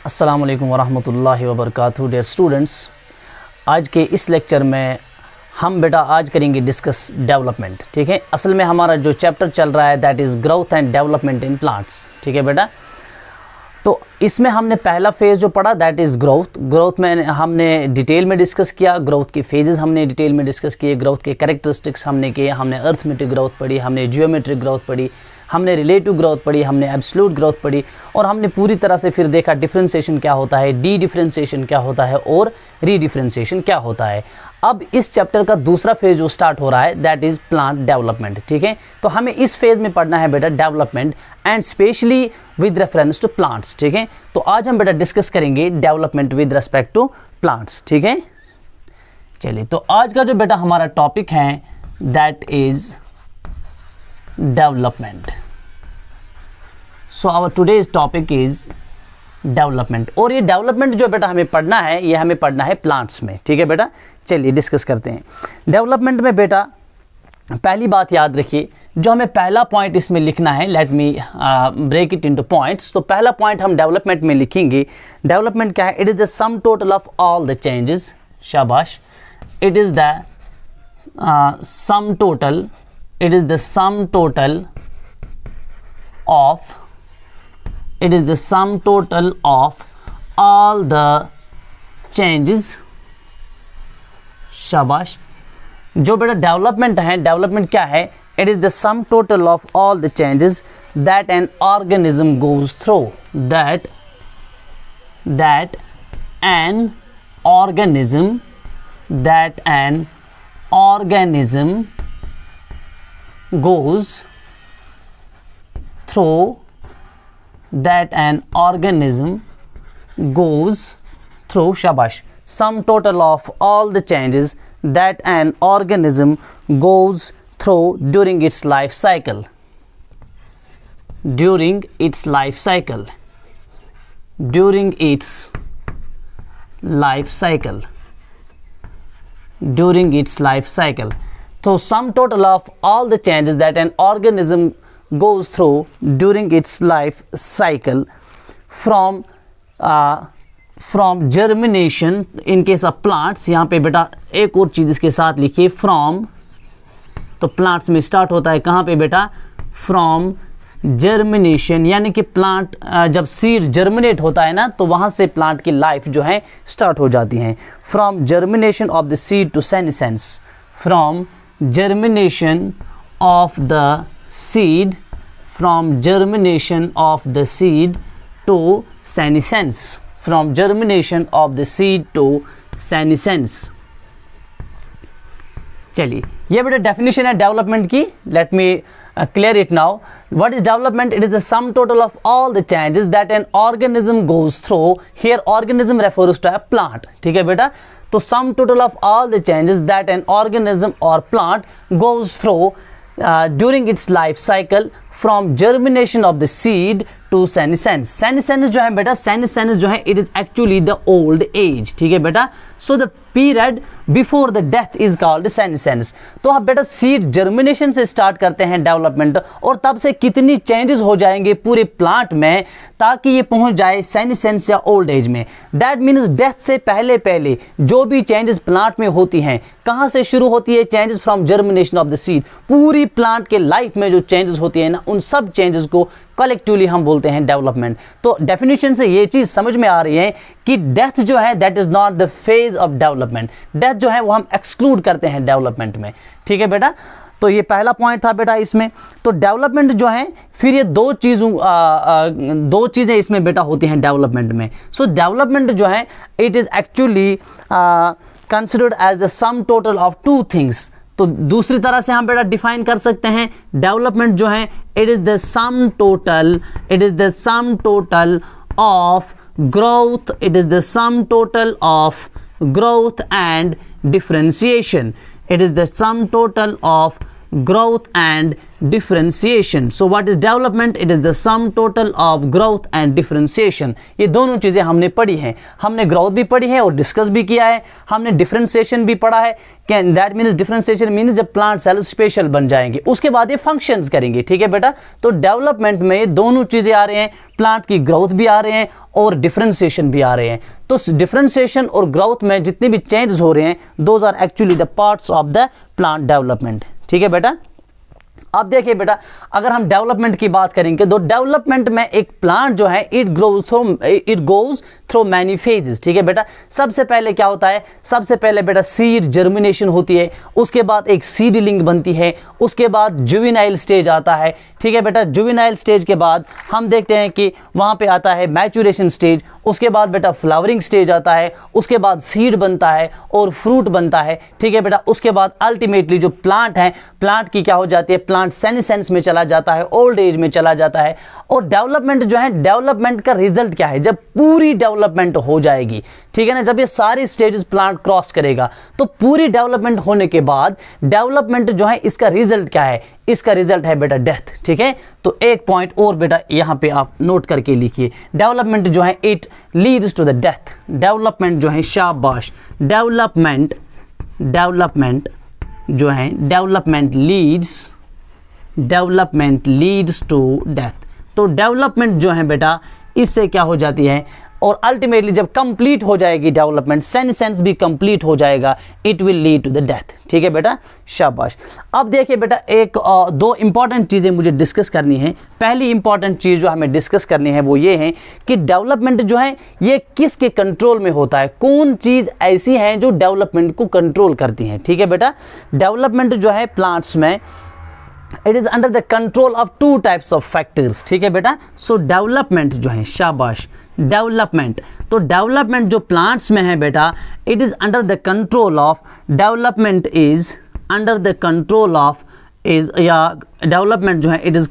अस्सलाम वालेकुम वरहमतुल्लाहि वबरकातुहू। डियर स्टूडेंट्स, आज के इस लेक्चर में हम बेटा आज करेंगे डिस्कस डेवलपमेंट। ठीक है, असल में हमारा जो चैप्टर चल रहा है that is growth and development in plants. ठीक है बेटा, तो इसमें हमने पहला फेज़ जो पढ़ा दैट इज़ ग्रोथ में हमने डिटेल में डिस्कस किया, ग्रोथ के फेजेस हमने डिटेल में डिस्कस किए, ग्रोथ के कैरेक्टरिस्टिक्स हमने किए, हमने अर्थमेटिक ग्रोथ पढ़ी, हमने जियोमेट्रिक ग्रोथ पढ़ी, हमने रिलेटिव ग्रोथ पढ़ी, हमने एब्सोल्यूट ग्रोथ पढ़ी और हमने पूरी तरह से फिर देखा डिफरेंशिएशन क्या होता है, डी डिफरेंशिएशन क्या होता है और री डिफरेंशिएशन क्या होता है। अब इस चैप्टर का दूसरा फेज जो स्टार्ट हो रहा है दैट इज़ प्लांट डेवलपमेंट। ठीक है, तो हमें इस फेज में पढ़ना है बेटा development and specially with reference to plants. ठीक है, तो आज हम बेटा डिस्कस करेंगे development with respect to plants. ठीक है, चलिए, तो आज का जो बेटा हमारा टॉपिक है that is development. So our today's topic is development और ये डेवलपमेंट जो बेटा हमें पढ़ना है ये हमें पढ़ना है प्लांट्स में। ठीक है बेटा, चलिए डिस्कस करते हैं डेवलपमेंट में। बेटा पहली बात याद रखिए, जो हमें पहला पॉइंट इसमें लिखना है, let me break it into points. तो पहला पॉइंट हम डेवलपमेंट में लिखेंगे। डेवलपमेंट क्या है? It is the sum total of all the changes. शाबाश, it is the sum total, it is the sum total of all the changes। शाबाश, जो बेटा डेवलपमेंट है, डेवलपमेंट क्या है? it is the sum total of all the changes that an organism goes through, that an organism goes through, शाबाश, sum total of all the changes that an organism goes through during its life cycle, during its life cycle। So sum total of all the changes that an organism goes through during its life cycle from germination in case of plants। यहाँ पे बेटा एक और चीज़ इसके साथ लिखिए, from। तो plants में स्टार्ट होता है कहाँ पे बेटा? from germination, यानी कि प्लांट जब सीड जर्मिनेट होता है ना तो वहाँ से प्लांट की लाइफ जो है स्टार्ट हो जाती है। from germination of the seed to senescence, from germination of the seed to senescence, from germination of the seed to senescence। चलिए, ये बेटा डेफिनेशन है डेवलपमेंट की। Let me clear it now. What is development? It is the sum total of all the changes that an organism goes through. Here organism refers to a plant। ठीक है बेटा, तो sum total of all the changes that an organism or plant goes through during its life cycle from germination of the seed to senescence। senescence जो है बेटा, senescence जो है it is actually the old age। ठीक है बेटा, so the period before the death is called senescence। तो आप बेटा सीड जर्मिनेशन से स्टार्ट करते हैं डेवलपमेंट और तब से कितनी चेंजेस हो जाएंगे पूरे प्लांट में ताकि ये पहुंच जाए सेनेसेंस या ओल्ड एज में। दैट मीन्स डेथ से पहले पहले जो भी चेंजेस प्लांट में होती हैं, कहाँ से शुरू होती है? Changes from germination of the seed. पूरी प्लांट के लाइफ में जो चेंजेस होती है ना, उन सब चेंजेस को कलेक्टिवली हम बोलते हैं डेवलपमेंट। तो डेफिनेशन से ये चीज़ समझ में आ रही है कि डेथ जो है that is not the phase of development. Death जो है वो हम एक्सक्लूड करते हैं डेवलपमेंट में। ठीक है बेटा, तो ये पहला पॉइंट था बेटा इसमें। तो डेवलपमेंट जो है फिर ये दो चीज़ें इसमें बेटा होती हैं डेवलपमेंट में। सो डेवलपमेंट जो है it is actually considered as the sum total of two things. तो दूसरी तरह से हम बेटा डिफाइन कर सकते हैं डेवलपमेंट जो है it is the sum total of growth, it is the sum total of growth and differentiation। It is the sum total of growth and differentiation. So what is development? It is the sum total of growth and differentiation. ये दोनों चीज़ें हमने पढ़ी हैं, हमने growth भी पढ़ी है और डिस्कस भी किया है, हमने डिफरेंशिएशन भी पढ़ा है। Can that means differentiation means जब प्लांट सेल स्पेशल बन जाएंगे उसके बाद ये फंक्शंस करेंगे, ठीक है बेटा। तो डेवलपमेंट में ये दोनों चीज़ें आ रहे हैं, प्लांट की ग्रोथ भी आ रहे हैं और डिफरेंशिएशन भी आ रहे हैं। तो डिफरेंशिएशन और ग्रोथ में जितने भी चेंजेस हो रहे हैं those are actually the parts of the plant development, ठीक है बेटा। अब देखिए बेटा, अगर हम डेवलपमेंट की बात करेंगे तो डेवलपमेंट में एक प्लांट जो है it goes through many phases, ठीक है बेटा। सबसे पहले क्या होता है, सबसे पहले बेटा सीड जर्मिनेशन होती है, उसके बाद एक सीडलिंग बनती है, उसके बाद जुवेनाइल स्टेज आता है, ठीक है बेटा। जुवेनाइल स्टेज के बाद हम देखते हैं कि वहाँ पे आता है मैचुरेशन स्टेज, उसके बाद बेटा फ्लावरिंग स्टेज आता है, उसके बाद सीड बनता है और फ्रूट बनता है, ठीक है बेटा। उसके बाद अल्टीमेटली जो प्लांट है, प्लांट की क्या हो जाती है, प्लांट सेनेसेंस में चला जाता है, ओल्ड एज में चला जाता है। और डेवलपमेंट जो है, डेवलपमेंट का रिजल्ट क्या है, जब पूरी डेवलपमेंट हो जाएगी, ठीक है ना, जब ये सारी स्टेजेस प्लांट क्रॉस करेगा तो पूरी डेवलपमेंट होने के बाद डेवलपमेंट जो है इसका रिजल्ट क्या है, इसका रिजल्ट है बेटा डेथ, ठीक है। तो एक पॉइंट और बेटा यहां पे आप नोट करके लिखिए, डेवलपमेंट जो है it leads to the death. Development जो है, शाबाश, डेवलपमेंट जो है, डेवलपमेंट लीड्स टू डेथ। तो डेवलपमेंट जो है बेटा इससे क्या हो जाती है, और अल्टीमेटली जब कंप्लीट हो जाएगी डेवलपमेंट, सेनेसेंस भी कंप्लीट हो जाएगा, it will lead to the death, ठीक है बेटा, शाबाश। अब देखिए बेटा, एक दो इंपॉर्टेंट चीज़ें मुझे डिस्कस करनी है। पहली इंपॉर्टेंट चीज़ जो हमें डिस्कस करनी है वो ये है कि डेवलपमेंट जो है ये किसके कंट्रोल में होता है, कौन चीज़ ऐसी है जो डेवलपमेंट को कंट्रोल करती हैं, ठीक है बेटा। डेवलपमेंट जो है प्लांट्स में it is under the control of two types of factors, ठीक है बेटा। सो डेवलपमेंट जो है, शाबाश, डेवलपमेंट, तो डेवलपमेंट जो प्लांट्स में है बेटा, it is under the control of, development is under the control of, is या डेवलपमेंट जो है इट इज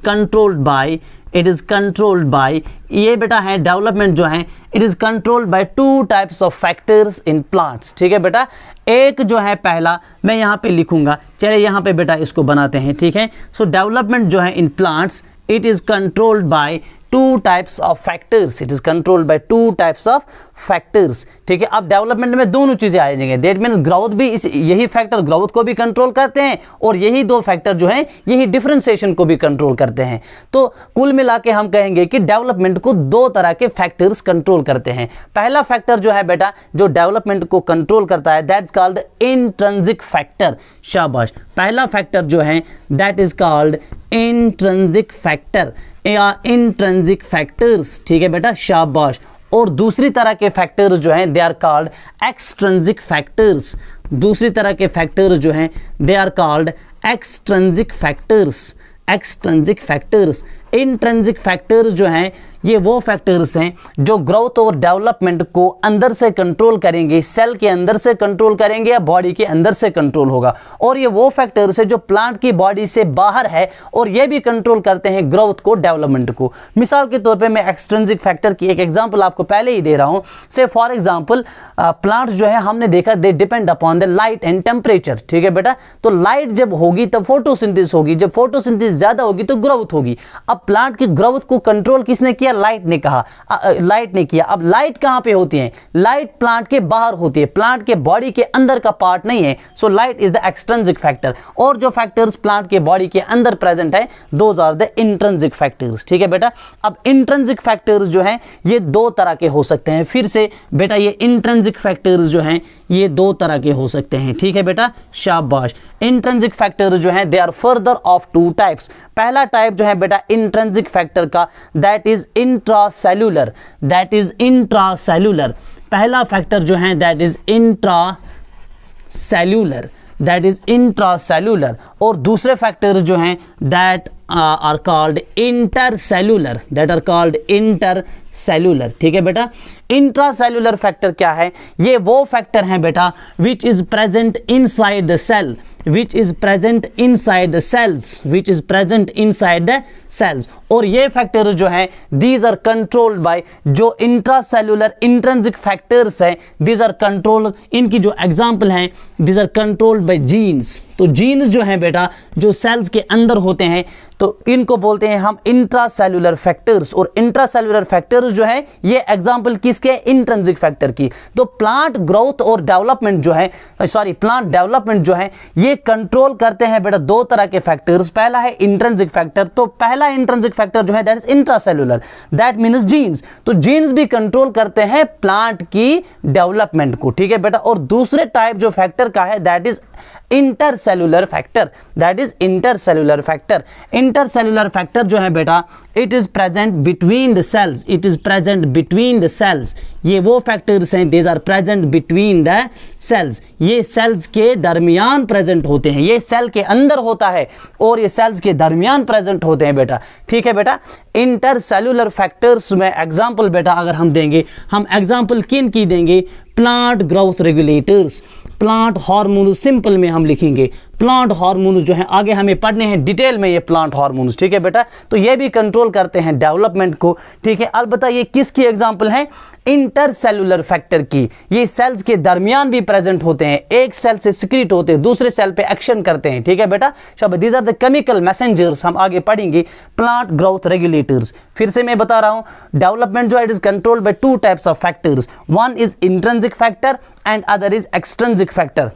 कंट्रोल्ड बाय, ये बेटा है डेवलपमेंट जो है it is controlled by two types of factors in plants, ठीक है बेटा। एक जो है पहला मैं यहाँ पे लिखूंगा, चलिए यहाँ पे बेटा इसको बनाते हैं, ठीक है। सो डेवलपमेंट जो है in plants it is controlled by two types of factors, it is controlled by two types of factors, ठीक है। अब डेवलपमेंट में दोनों चीजें आ जाएंगे, दैट मीन्स ग्रोथ भी, यही फैक्टर ग्रोथ को भी कंट्रोल करते हैं और यही दो फैक्टर जो हैं यही डिफरेंशिएशन को भी कंट्रोल करते हैं। तो कुल मिला के हम कहेंगे कि डेवलपमेंट को दो तरह के फैक्टर्स कंट्रोल करते हैं। पहला फैक्टर जो है बेटा जो डेवलपमेंट को कंट्रोल करता है दैट्स कॉल्ड इंट्रिंसिक फैक्टर, शाबाश। पहला फैक्टर जो है that is called intrinsic factor या इंट्रिंसिक फैक्टर्स, ठीक है बेटा, शाबाश। और दूसरी तरह के फैक्टर्स जो हैं they are called extrinsic factors. दूसरी तरह के फैक्टर्स जो हैं they are called extrinsic factors, extrinsic factors. Intrinsic factors जो हैं ये वो फैक्टर्स हैं जो ग्रोथ और डेवलपमेंट को अंदर से कंट्रोल करेंगे, सेल के अंदर से कंट्रोल करेंगे या बॉडी के अंदर से कंट्रोल होगा। और ये वो फैक्टर्स है जो प्लांट की बॉडी से बाहर है और ये भी कंट्रोल करते हैं ग्रोथ को, डेवलपमेंट को। मिसाल के तौर पे मैं एक्सट्रिंसिक फैक्टर की एक एग्जांपल आपको पहले ही दे रहा हूं। से फॉर एग्जांपल प्लांट्स जो है हमने देखा they depend upon the light and temperature, ठीक है बेटा। तो लाइट जब होगी तब फोटोसिंथेसिस होगी, जब फोटोसिंथेसिस ज्यादा होगी तो ग्रोथ होगी। अब प्लांट की ग्रोथ को कंट्रोल किसने किया, लाइट ने कहा, लाइट ने किया। अब लाइट कहां पे होती है, लाइट प्लांट के बाहर होती है, प्लांट के बॉडी के अंदर का पार्ट नहीं है। So light is the extrinsic factor. और जो फैक्टर्स प्लांट के बॉडी के अंदर प्रेजेंट है those are the intrinsic factors, ठीक है बेटा। अब इंट्रिंसिक फैक्टर्स जो हैं ये दो तरह के हो सकते हैं। फिर से बेटा ये इंट्रिंसिक फैक्टर्स जो हैं ये दो तरह के हो सकते हैं, ठीक है बेटा, शाबाश। इंट्रिंसिक फैक्टर्स जो हैं they are further of two types. पहला टाइप जो है बेटा इंट्रिंसिक फैक्टर का that is intracellular, that is intracellular. पहला फैक्टर जो है that is intracellular, that is intracellular. और दूसरे फैक्टर जो हैं that are called intercellular, that are called intercellular, ठीक है बेटा। इंट्रासेल्यूलर फैक्टर क्या है, ये वो फैक्टर हैं बेटा which is present inside the cell, which is present inside the cells, which is present inside the cells। और ये फैक्टर जो है these are controlled by, जो intracellular intrinsic factors है these are controlled, इनकी जो एग्जाम्पल हैं these are controlled by genes। तो जीन्स जो है बेटा बेटा जो सेल्स के अंदर होते हैं, तो इनको बोलते हैं हम इंट्रासेल्यूलर फैक्टर्स। और इंट्रासेल्यूलर फैक्टर्स जो है ये एग्जांपल किसके, इंट्रिंसिक फैक्टर की। तो प्लांट ग्रोथ और डेवलपमेंट जो है, प्लांट डेवलपमेंट जो है ये कंट्रोल करते हैं बेटा दो तरह के फैक्टर्स। पहला है इंट्रिंसिक फैक्टर, तो पहला इंट्रिंसिक फैक्टर जो है that is intracellular, that means genes. तो जीन्स भी कंट्रोल करते हैं प्लांट की डेवलपमेंट को, ठीक है बेटा। और दूसरे टाइप जो फैक्टर का है that is intercellular factor, that is intercellular factor. Intercellular factor जो है बेटा it is present between the cells, it is present between the cells. ये वो फैक्टर्स हैं these are present between the cells, ये सेल्स के दरमियान प्रेजेंट होते हैं। ये सेल के अंदर होता है और ये सेल्स के दरमियान प्रेजेंट होते हैं बेटा, ठीक है बेटा। इंटरसेल्यूलर फैक्टर्स में एग्जांपल बेटा अगर हम देंगे, हम एग्जांपल किन की देंगे, plant growth regulators, plant hormones, simple में हम लिखेंगे प्लांट हार्मोन्स जो है आगे हमें पढ़ने हैं डिटेल में ये प्लांट हार्मोन्स, ठीक है बेटा। तो ये भी कंट्रोल करते हैं डेवलपमेंट को, ठीक है। अलबत्ता ये किसकी एग्जांपल है, इंटरसेल्यूलर फैक्टर की। ये सेल्स के दरमियान भी प्रेजेंट होते हैं, एक सेल से सिक्रीट होते हैं, दूसरे सेल पे एक्शन करते हैं, ठीक है बेटा। शब्द these are the chemical messengers, हम आगे पढ़ेंगे प्लांट ग्रोथ रेगुलेटर्स। फिर से मैं बता रहा हूं डेवलपमेंट जो है it is controlled by two types of factors, one is intrinsic factor and other is extrinsic factor.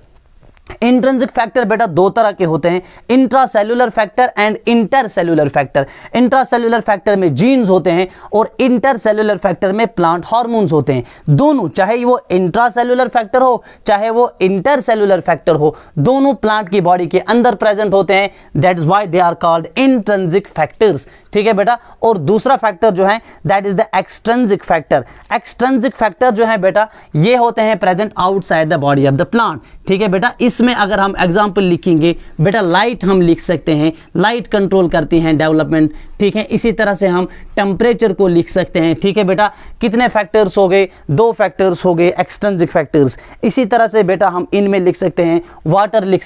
Intrinsic factor बेटा दो तरह के होते हैं, intracellular factor and intercellular factor. Intracellular factor में जीन्स होते हैं और इंटरसेल्यूलर फैक्टर में प्लांट हार्मोन्स होते हैं। दोनों, चाहे वो इंट्रासेल्यूलर फैक्टर हो चाहे वो इंटरसेल्यूलर फैक्टर हो, दोनों प्लांट की बॉडी के अंदर प्रेजेंट होते हैं, that is why they are called intrinsic factors, ठीक है बेटा। और दूसरा फैक्टर जो है that is the extrinsic factor. Extrinsic factor जो है बेटा ये होते हैं present outside the body of the plant, ठीक है बेटा। इसमें अगर हम एग्जांपल लिखेंगे बेटा, लाइट हम लिख सकते हैं, लाइट कंट्रोल करती हैं डेवलपमेंट, ठीक है। इसी तरह से हम टेम्परेचर को लिख सकते हैं, ठीक है बेटा। कितने फैक्टर्स हो गए, दो फैक्टर्स हो गए एक्सट्रिंसिक फैक्टर्स। इसी तरह से बेटा हम इनमें लिख सकते हैं, वाटर लिख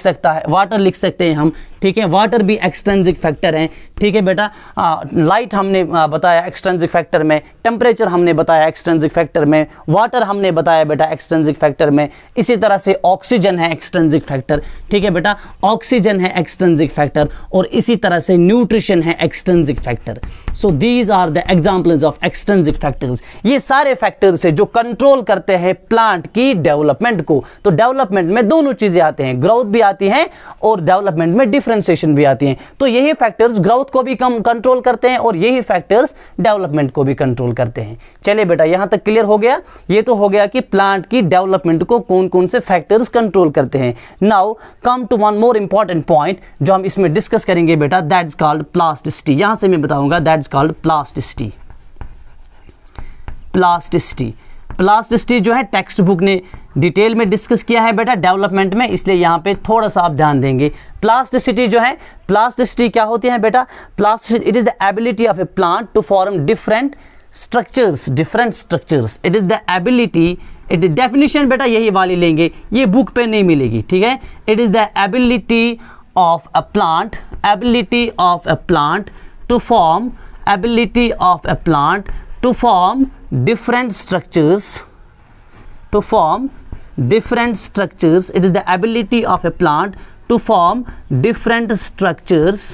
सकते हैं हम, ठीक है। वाटर भी एक्सट्रिंसिक फैक्टर हैं, ठीक है बेटा। लाइट हमने बताया एक्सट्रिंसिक फैक्टर में, टेम्परेचर हमने बताया एक्सट्रिंसिक फैक्टर में, वाटर हमने बताया बेटा एक्सट्रिंसिक फैक्टर में। इसी तरह से ऑक्सीजन है एक्सट्रिंसिक फैक्टर, ठीक है बेटा, ऑक्सीजन है एक्सट्रिंसिक फैक्टर। और इसी तरह से न्यूट्रिशन है extrinsic factor. So these are the examples of extrinsic factors. ये सारे फैक्टर्स है जो कंट्रोल करते हैं प्लांट की डेवलपमेंट को। तो डेवलपमेंट में दोनों चीजें आते हैं, ग्रोथ भी आती है और डेवलपमेंट में डिफरेंशिएशन भी आती है। तो यही फैक्टर्स ग्रोथ को भी कंट्रोल करते हैं और यही फैक्टर्स डेवलपमेंट को भी कंट्रोल करते हैं। चलिए बेटा यहां तक क्लियर हो गया। ये तो हो गया कि प्लांट की डेवलपमेंट को कौन कौन से फैक्टर्स कंट्रोल करते हैं। Now come to one more important point जो हम इसमें डिस्कस करेंगे बेटा, दैट इज कॉल्ड प्लास्टिसिटी। यहां से मैं बताऊंगा that is called plasticity. Plasticity जो है टेक्स्ट बुक ने डिटेल में डिस्कस किया है बेटा डेवलपमेंट में, इसलिए यहाँ पे थोड़ा सा आप ध्यान देंगे। प्लास्टिसिटी जो है, प्लास्टिसिटी क्या होती है बेटा, plasticity it is the ability of a plant to form different structures. It is the ability, it definition बेटा यही वाली लेंगे, ये बुक पे नहीं मिलेगी, ठीक है। It is the ability of a plant to form different structures. It is the ability of a plant to form different structures.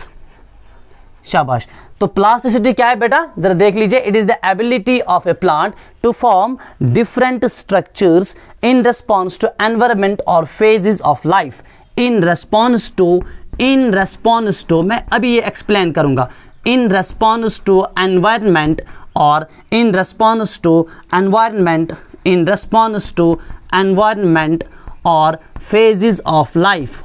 शाबाश। तो प्लास्टिसिटी क्या है बेटा, जरा देख लीजिए। It is the ability of a plant to form different structures in response to environment और phases of life. In response to मैं अभी ये एक्सप्लेन करूंगा। इन रेस्पॉन्स टू एनवायरमेंट और in response to environment or phases of life।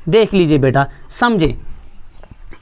देख लीजिए बेटा, समझे,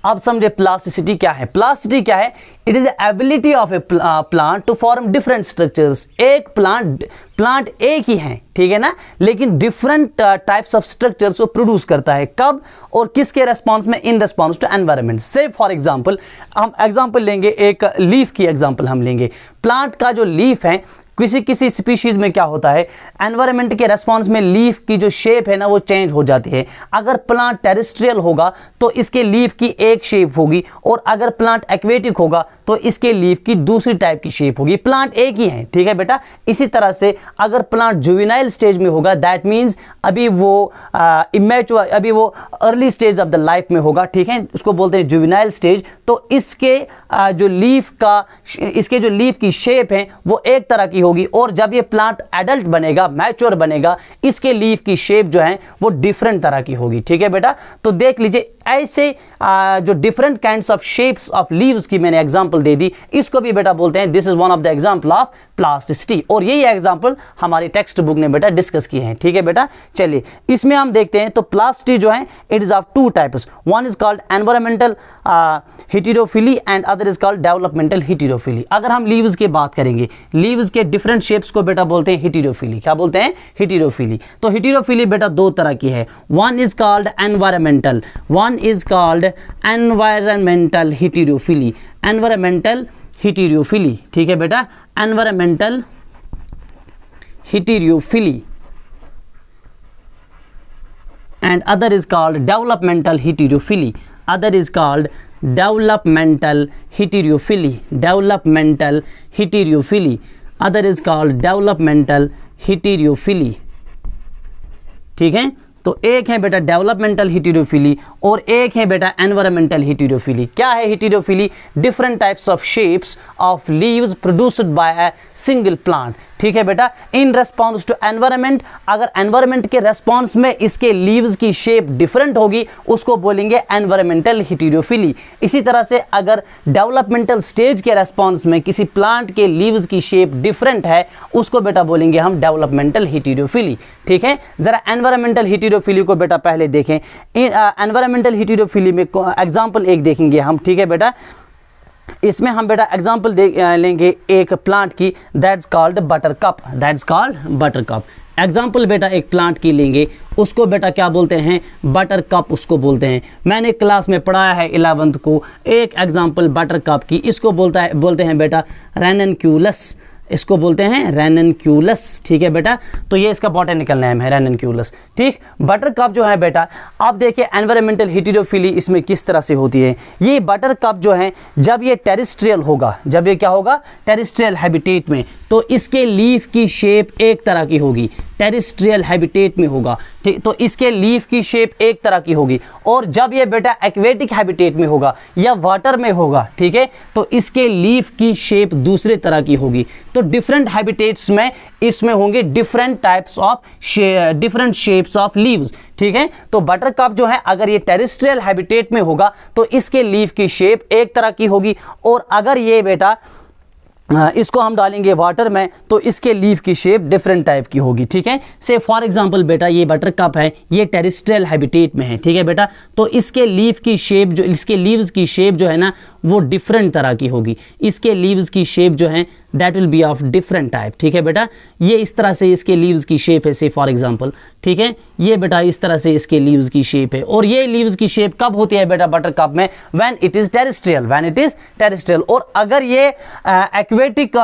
अब समझे प्लास्टिसिटी क्या है। प्लास्टिसिटी क्या है, it is ability of a plant to form different structures. एक प्लांट एक ही है, ठीक है ना, लेकिन डिफरेंट टाइप्स ऑफ स्ट्रक्चर्स वो प्रोड्यूस करता है। कब और किसके रेस्पॉन्स में, इन रेस्पॉन्स टू एनवायरनमेंट। से फॉर एग्जांपल हम एग्जांपल लेंगे, एक लीफ की एग्जांपल हम लेंगे। प्लांट का जो लीफ है, किसी स्पीशीज में क्या होता है, एनवायरनमेंट के रेस्पॉन्स में लीफ की जो शेप है ना वो चेंज हो जाती है। अगर प्लांट टेरेस्ट्रियल होगा तो इसके लीफ की एक शेप होगी, और अगर प्लांट एक्वेटिक होगा तो इसके लीफ की दूसरी टाइप की शेप होगी। प्लांट एक ही है, ठीक है बेटा। इसी तरह से अगर प्लांट जुवेनाइल स्टेज में होगा दैट मीन्स अभी वो इमैच्योर, अभी वो early stage of the life में होगा, ठीक है, उसको बोलते हैं जुवेनाइल स्टेज। तो इसके जो लीफ की शेप है वो एक तरह की होगी, और जब ये प्लांट एडल्ट बनेगा, मैच्योर बनेगा, इसके लीफ की शेप जो है वो डिफरेंट तरह की होगी, ठीक है बेटा। तो देख लीजिए ऐसे जो different kinds of shapes of leaves की मैंने एग्जांपल दे दी, इसको भी बेटा बोलते हैं this is one of the example of plasticity, और यही एग्जांपल हमारी टेक्स्ट बुक ने बेटा डिस्कस किए हैं, ठीक है बेटा। चलिए इसमें हम देखते हैं, तो प्लास्टिसिटी जो है it is of two types, one is called environmental heterophylly and other is called developmental heterophylly. अगर हम लीव्स की बात करेंगे, लीव्स के डिफरेंट शेप्स को बेटा बोलते हैं हेटेरोफिली। क्या बोलते हैं? हेटेरोफिली। तो हेटेरोफिली बेटा दो तरह की है, one is called environmental, one is called environmental heterophilia, environmental heterophilia, ठीक है बेटा, environmental heterophilia, and other is called developmental heterophilia, other is called developmental heterophilia, developmental heterophilia, other is called developmental heterophilia, ठीक है। तो एक है बेटा developmental हेटेरोफिली और एक है बेटा एनवायरमेंटल हेटेरोफिली। क्या है heterophylly? Different types of shapes of leaves produced by a single plant, ठीक है बेटा, इन रेस्पॉन्स टू एनवायरमेंट। अगर एनवायरमेंट के रेस्पॉन्स में इसके लीव्स की शेप डिफरेंट होगी उसको बोलेंगे एनवायरमेंटल हेटेरोफिली। इसी तरह से अगर डेवलपमेंटल स्टेज के रेस्पॉन्स में किसी प्लांट के लीव्स की शेप डिफरेंट है उसको बेटा बोलेंगे हम डेवलपमेंटल हेटेरोफिली, ठीक है। जरा एनवायरमेंटल हेटेरोफिली को बेटा पहले देखें। एनवायरमेंटल हेटेरोफिली में एग्जांपल एक देखेंगे हम, ठीक है बेटा। इसमें हम बेटा एग्जांपल लेंगे एक प्लांट की, that's called buttercup, that's called buttercup. Example बेटा एक प्लांट की लेंगे, उसको बेटा क्या बोलते हैं? बटरकप उसको बोलते हैं। मैंने क्लास में पढ़ाया है 11th को एक एग्जाम्पल बटरकप की, इसको बोलते हैं बेटा रैननक्यूलस, इसको बोलते हैं रैननक्यूलस, ठीक है बेटा। तो ये इसका बॉटनिकल नेम है रैननक्यूलस, ठीक। बटरकप जो है बेटा, आप देखिए एनवायरमेंटल हेटेरोफिली इसमें किस तरह से होती है। ये बटरकप जो है जब ये टेरेस्ट्रियल होगा, जब ये क्या होगा? टेरेस्ट्रियल हैबिटेट में, तो इसके लीफ की शेप एक तरह की होगी, टेरेस्ट्रियल हैबिटेट में होगा, ठीक। तो इसके लीफ की शेप एक तरह की होगी, और जब ये बेटा एक्वेटिक हैबिटेट में होगा या वाटर में होगा, ठीक है, तो इसके लीफ की शेप दूसरे तरह की होगी। तो डिफरेंट हैबिटेट्स में इसमें होंगे different types of different shapes of leaves, ठीक है। तो बटरकप जो है अगर ये टेरेस्ट्रियल हैबिटेट में होगा तो इसके लीफ की शेप एक तरह की होगी, और अगर ये बेटा इसको हम डालेंगे वाटर में तो इसके लीफ की शेप डिफरेंट टाइप की होगी, ठीक है। से फॉर एग्जांपल बेटा ये बटरकप है, ये टेरेस्ट्रियल हैबिटेट में है, ठीक है बेटा। तो इसके लीफ की शेप जो, इसके लीव्स की शेप जो है ना वो डिफरेंट तरह की होगी, इसके लीव्स की शेप जो है that will be of different type, ठीक है बेटा। ये इस तरह से इसके लीव्स की शेप है, से फॉर एग्जांपल, ठीक है। ये बेटा इस तरह से इसके लीव्स की शेप है, और ये लीव्स की शेप कब होती है बेटा बटरकप में? When it is terrestrial, when it is terrestrial. और अगर ये एक्वेटिक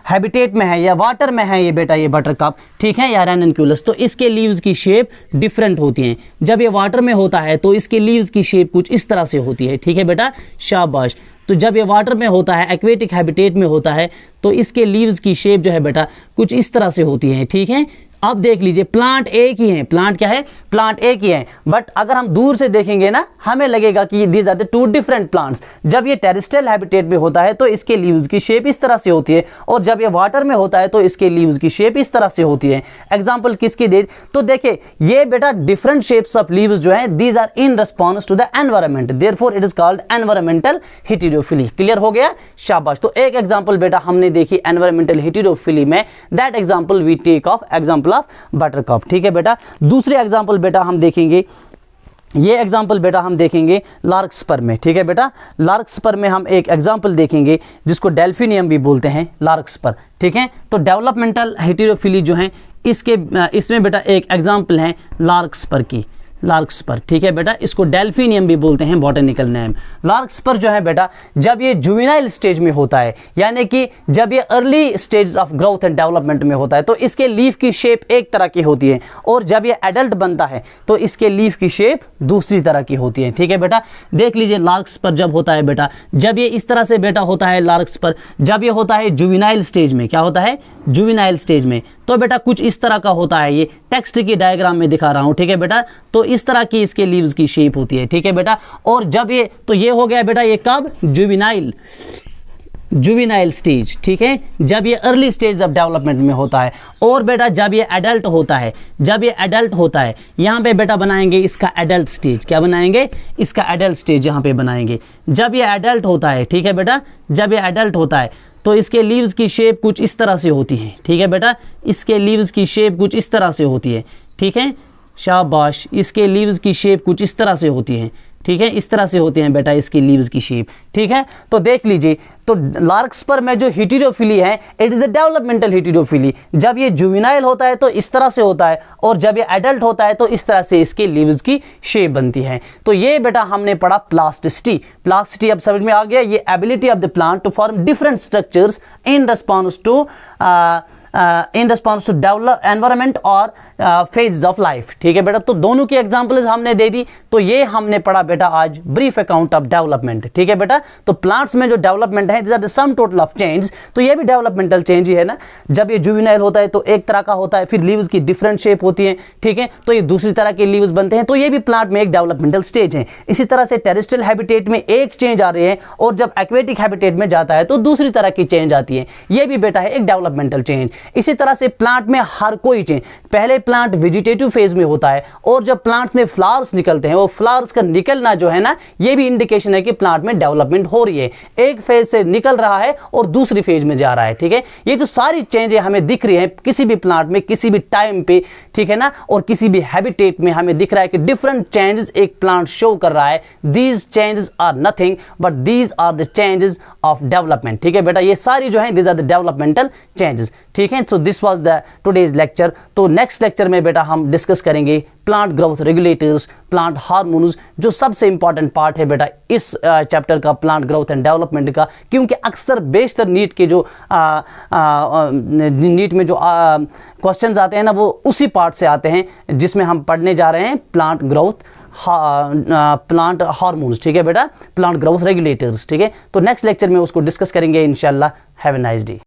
हैबिटेट में है या वाटर में है ये बेटा ये बटरकप, ठीक है, या रैननक्यूलस, तो इसके लीव्स की शेप डिफरेंट होती हैं। जब ये वाटर में होता है तो इसके लीव्स की शेप कुछ इस तरह से होती है, ठीक है बेटा, शाबाश। तो जब ये वाटर में होता है, एक्वेटिक हैबिटेट में होता है, तो इसके लीव्स की शेप जो है बेटा कुछ इस तरह से होती है, ठीक है। अब देख लीजिए प्लांट एक ही है, प्लांट क्या है? प्लांट एक ही है, बट अगर हम दूर से देखेंगे ना हमें लगेगा कि these are the two different plants. जब ये टेरेस्ट्रियल हैबिटेट में होता है तो इसके लीव्स की शेप इस तरह से होती है, और जब ये वाटर में होता है तो इसके लीव्स की शेप इस तरह से होती है। एग्जांपल किसकी दे? तो देखिए ये बेटा डिफरेंट शेप्स ऑफ लीव्स जो है these are in response to the environment, therefore it is called environmental heterophylly. Clear हो गया? शाबाश। तो एक एग्जांपल बेटा हमने देखी एनवायरमेंटल हेटेरोफिली में, that example we take of example of buttercup, ठीक है बेटा। दूसरे एग्जांपल बेटा हम देखेंगे, ये एग्जांपल बेटा हम देखेंगे लार्कस्पर में, ठीक है बेटा। लार्कस्पर में हम एक एग्जांपल देखेंगे जिसको डेल्फिनियम भी बोलते हैं, लार्कस्पर, ठीक है। तो डेवलपमेंटल हेटेरोफिली जो है इसमें बेटा एक एग्जांपल है लार्कस्पर की, लार्कस्पर, ठीक है बेटा, इसको डेल्फिनियम भी बोलते हैं बॉटनिकल नेम। लार्कस्पर जो है बेटा जब ये जुवेनाइल स्टेज में होता है, यानी कि जब ये early stage of growth and development में होता है, तो इसके लीफ की शेप एक तरह की होती है, और जब ये एडल्ट बनता है तो इसके लीफ की शेप दूसरी तरह की होती है, ठीक है बेटा। देख लीजिए लार्कस्पर जब होता है बेटा, जब ये इस तरह से बेटा होता है लार्कस्पर, जब ये होता है जुवेनाइल स्टेज में, क्या होता है, जुवेनाइल स्टेज में, तो बेटा कुछ इस तरह का होता है, ये टेक्स्ट की डायग्राम में दिखा रहा हूं, ठीक है बेटा। तो इस तरह की इसके लीव्स की शेप होती है, ठीक है बेटा। और जब ये, तो ये हो गया बेटा, ये कब, जुवेनाइल स्टेज, ठीक है, जब ये अर्ली स्टेज ऑफ डेवलपमेंट में होता है। और बेटा जब ये एडल्ट होता है, जब ये एडल्ट होता है, यहाँ पे बेटा बनाएंगे इसका एडल्ट स्टेज, क्या बनाएंगे, इसका एडल्ट स्टेज यहाँ पे बनाएंगे। जब ये एडल्ट होता है, ठीक है बेटा, जब ये एडल्ट होता है तो इसके लीव्स की शेप कुछ इस तरह से होती है, ठीक है बेटा, इसके लीव्स की शेप कुछ इस तरह से होती है, ठीक है, शाबाश, इसके लीव्स की शेप कुछ इस तरह से होती है, ठीक है, इस तरह से होते हैं बेटा इसकी लीव्स की शेप, ठीक है। तो देख लीजिए, तो लार्कस्पर में जो हेटेरोफिली है, इट इज अ डेवलपमेंटल हेटेरोफिली। जब ये जुवेनाइल होता है तो इस तरह से होता है, और जब ये एडल्ट होता है तो इस तरह से इसके लीव्स की शेप बनती है। तो ये बेटा हमने पढ़ा प्लास्टिसिटी। प्लास्टिसिटी अब समझ में आ गया, ये ability of the plant to form different structures in response to develop environment और फेज ऑफ लाइफ, ठीक है बेटा। तो दोनों की एग्जांपल्स हमने दे दी। तो ये हमने पढ़ा बेटा आज ब्रीफ अकाउंट ऑफ डेवलपमेंट, ठीक है बेटा। तो प्लांट्स में जो डेवलपमेंट है, this are the sum total of change. तो ये भी डेवलपमेंटल चेंज ही है ना। जब ये जुवेनाइल होता है तो एक तरह का होता है, फिर लीव्स की डिफरेंट शेप होती है, ठीक है, तो ये दूसरी तरह के लीव्स बनते हैं। तो ये भी प्लांट में एक डेवलपमेंटल स्टेज है। इसी तरह से टेरेस्ट्रियल हैबिटेट में एक चेंज आ रही है, और जब एक्वेटिक हैबिटेट में जाता है तो दूसरी तरह की चेंज आती है। ये भी बेटा है एक डेवलपमेंटल चेंज। इसी तरह से प्लांट में हर कोई चेंज, पहले प्लांट वेजिटेटिव फेज में होता है, और जब प्लांट्स में फ्लावर्स निकलते हैं, वो फ्लावर्स का निकलना जो है ना, ये भी इंडिकेशन है कि प्लांट में डेवलपमेंट हो रही है। एक फेज से निकल रहा है और दूसरी फेज में जा रहा है, ठीक है। ये जो सारी चेंजें हमें दिख रही है किसी भी प्लांट में, किसी भी टाइम पे, ठीक है ना, और किसी भी हैबिटेट में हमें दिख रहा है कि डिफरेंट चेंजेस एक प्लांट शो कर रहा है। These changes are nothing but these are the changes of development, ठीक है बेटा। ये सारी जो है these are the developmental changes, ठीक है। So this was the today's lecture. तो नेक्स्ट लेक्चर में बेटा हम डिस्कस करेंगे plant growth regulators, plant hormones, जो सबसे इंपॉर्टेंट पार्ट है बेटा इस चैप्टर का, प्लांट ग्रोथ एंड डेवलपमेंट का। क्योंकि अक्सर बेशतर नीट के जो नीट में जो क्वेश्चंस आते हैं ना, वो उसी पार्ट से आते हैं जिसमें हम पढ़ने जा रहे हैं प्लांट ग्रोथ, प्लांट हार्मोन्स, ठीक है बेटा, प्लांट ग्रोथ रेगुलेटर्स, ठीक है। तो नेक्स्ट लेक्चर में उसको डिस्कस करेंगे इंशाल्लाह। Have a nice day.